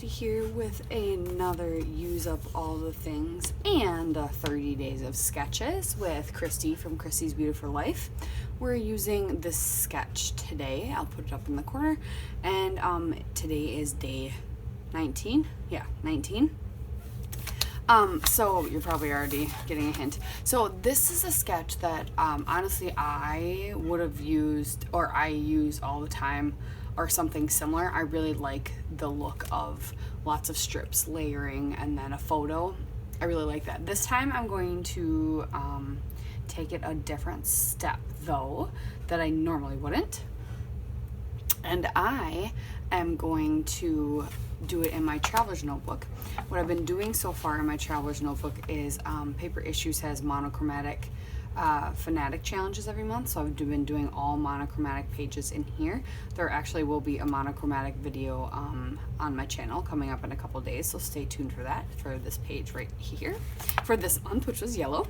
Christy here with another Use Up All the Things and 30 Days of Sketches with Christy from Christy's Beautiful Life. We're using this sketch today. I'll put it up in the corner. And today is day 19. Yeah, 19. So you're probably already getting a hint. So this is a sketch that honestly I would have used, or I use all the time, or something similar. I really like the look of lots of strips layering and then a photo. I really like that. This time I'm going to take it a different step though that I normally wouldn't. And I am going to do it in my traveler's notebook. What I've been doing so far in my traveler's notebook is Paper Issues has monochromatic fanatic challenges every month, so I've been doing all monochromatic pages in here. There actually will be a monochromatic video on my channel coming up in a couple days, so stay tuned for that, for this page right here for this month, which was yellow.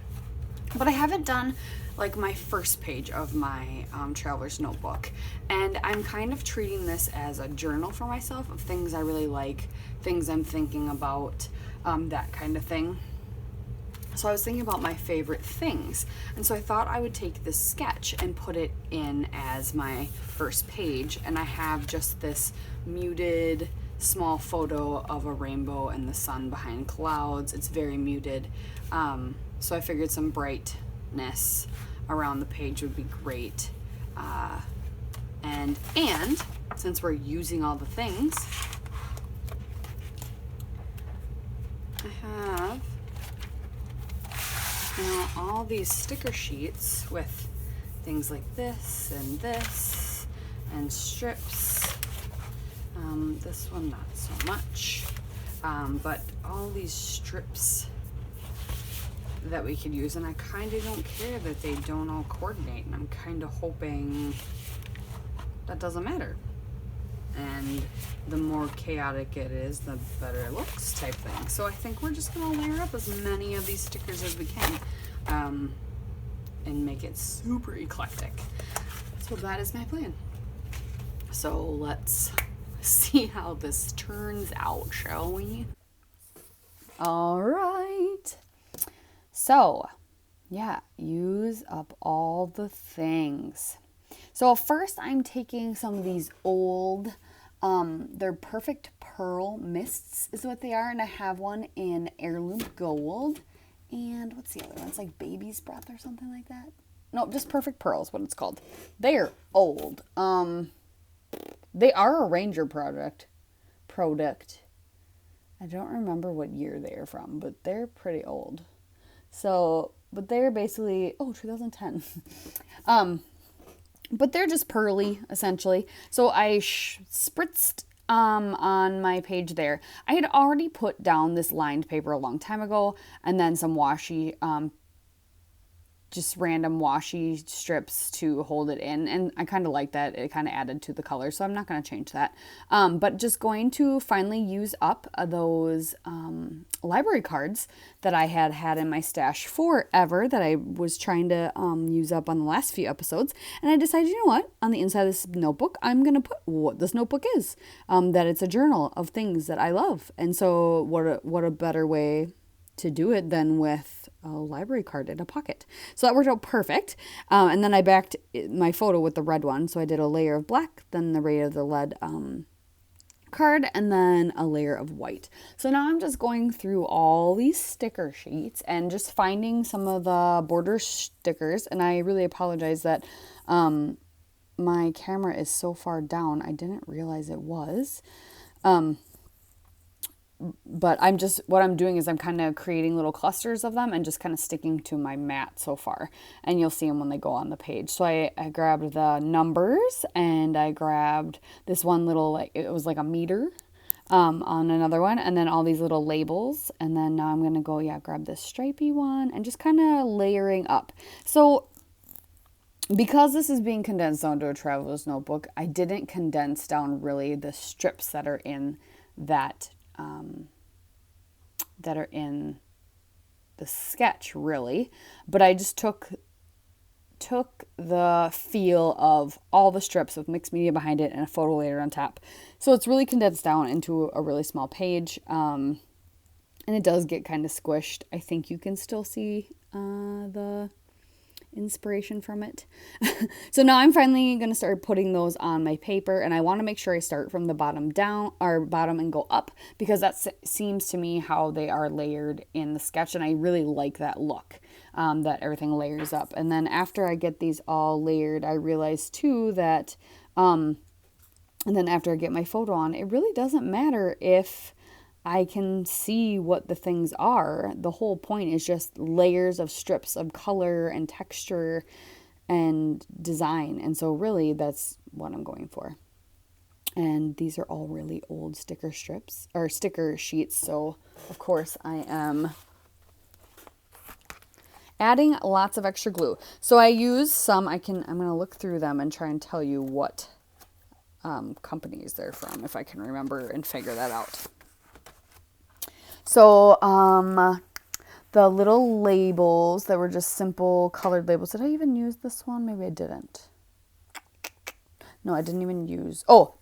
But I haven't done like my first page of my traveler's notebook, and I'm kind of treating this as a journal for myself of things I really like, things I'm thinking about, that kind of thing. So I was thinking about my favorite things, and so I thought I would take this sketch and put it in as my first page, and I have just this muted small photo of a rainbow and the sun behind clouds. It's very muted, so I figured some brightness around the page would be great, and since we're using all the things, I have all these sticker sheets with things like this and strips. This one not so much, but all these strips that we could use, and I kind of don't care that they don't all coordinate, and I'm kind of hoping that doesn't matter, and the more chaotic it is, the better it looks, type thing. So I think we're just gonna layer up as many of these stickers as we can, and make it super eclectic. So that is my plan. So let's see how this turns out, shall we? All right. So yeah, use up all the things. So first I'm taking some of these old, they're Perfect Pearl Mists is what they are, and I have one in Heirloom Gold, and what's the other one? It's like Baby's Breath or something like that. No, just Perfect Pearl is what it's called. They're old. They are a Ranger product. I don't remember what year they're from, but they're pretty old. So, but they're basically, 2010. But they're just pearly, essentially. So I spritzed on my page there. I had already put down this lined paper a long time ago, and then some washi, just random washi strips to hold it in, and I kind of like that. It kind of added to the color, so I'm not going to change that. But just going to finally use up those library cards that I had in my stash forever, that I was trying to use up on the last few episodes, and I decided, you know what, on the inside of this notebook, I'm going to put what this notebook is, that it's a journal of things that I love. And so what a better way to do it than with a library card in a pocket. So that worked out perfect. And then I backed my photo with the red one. So I did a layer of black, then the layer of the lead card, and then a layer of white. So now I'm just going through all these sticker sheets and just finding some of the border stickers. And I really apologize that my camera is so far down. I didn't realize it was. But what I'm doing is I'm kind of creating little clusters of them and just kind of sticking to my mat so far. And you'll see them when they go on the page. So I grabbed the numbers, and I grabbed this one little, like, it was like a meter on another one. And then all these little labels. And then now I'm going to go, grab this stripy one and just kind of layering up. So because this is being condensed down to a traveler's notebook, I didn't condense down really the strips that are in that the sketch, really, but I just took took the feel of all the strips with mixed media behind it and a photo layer on top. So it's really condensed down into a really small page. And it does get kind of squished. I think you can still see the inspiration from it. So now I'm finally going to start putting those on my paper, and I want to make sure I start from the bottom down, or bottom and go up, because that seems to me how they are layered in the sketch, and I really like that look, that everything layers up. And then after I get these all layered, I realize too that and then after I get my photo on, it really doesn't matter if I can see what the things are. The whole point is just layers of strips of color and texture and design. And so really that's what I'm going for. And these are all really old sticker strips or sticker sheets. So of course I am adding lots of extra glue. So I use some, I'm going to look through them and try and tell you what companies they're from, if I can remember and figure that out. So, the little labels that were just simple colored labels. Did I even use this one? Maybe I didn't. No, I didn't even use, nope.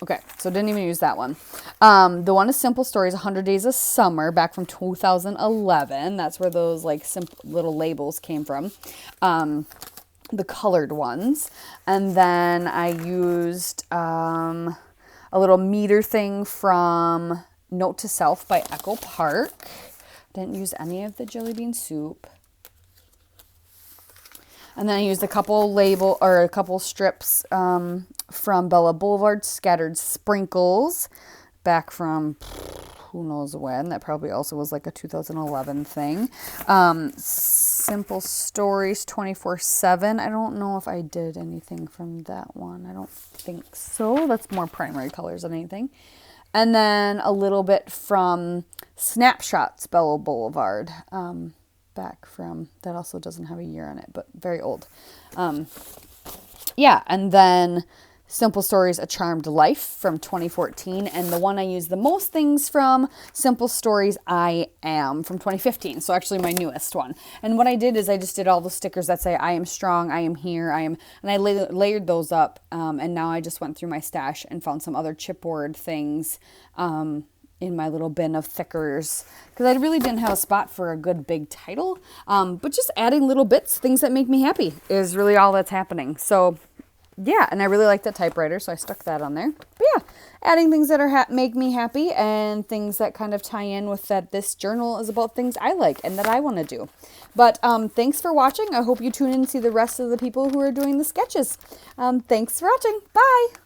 Okay, so didn't even use that one. The one is Simple Stories, 100 Days of Summer, back from 2011. That's where those like simple little labels came from. The colored ones. And then I used, a little meter thing from Note to Self by Echo Park. Didn't use any of the jelly bean soup. And then I used a couple strips from Bella Boulevard, Scattered Sprinkles, back from who knows when. That probably also was like a 2011 thing. Simple Stories 24/7. I don't know if I did anything from that one. I don't think so. That's more primary colors than anything. And then a little bit from Snapshots Bella Boulevard. Back from, that also doesn't have a year on it, but very old. Yeah, and then Simple Stories, A Charmed Life from 2014. And the one I use the most things from, Simple Stories, I Am from 2015. So actually my newest one. And what I did is I just did all the stickers that say I am strong, I am here, I am, and I layered those up. And now I just went through my stash and found some other chipboard things in my little bin of thickers, because I really didn't have a spot for a good big title. But just adding little bits, things that make me happy, is really all that's happening. So yeah, and I really like that typewriter, so I stuck that on there. But yeah, adding things that make me happy and things that kind of tie in with that this journal is about things I like and that I want to do. But thanks for watching. I hope you tune in and see the rest of the people who are doing the sketches. Thanks for watching. Bye!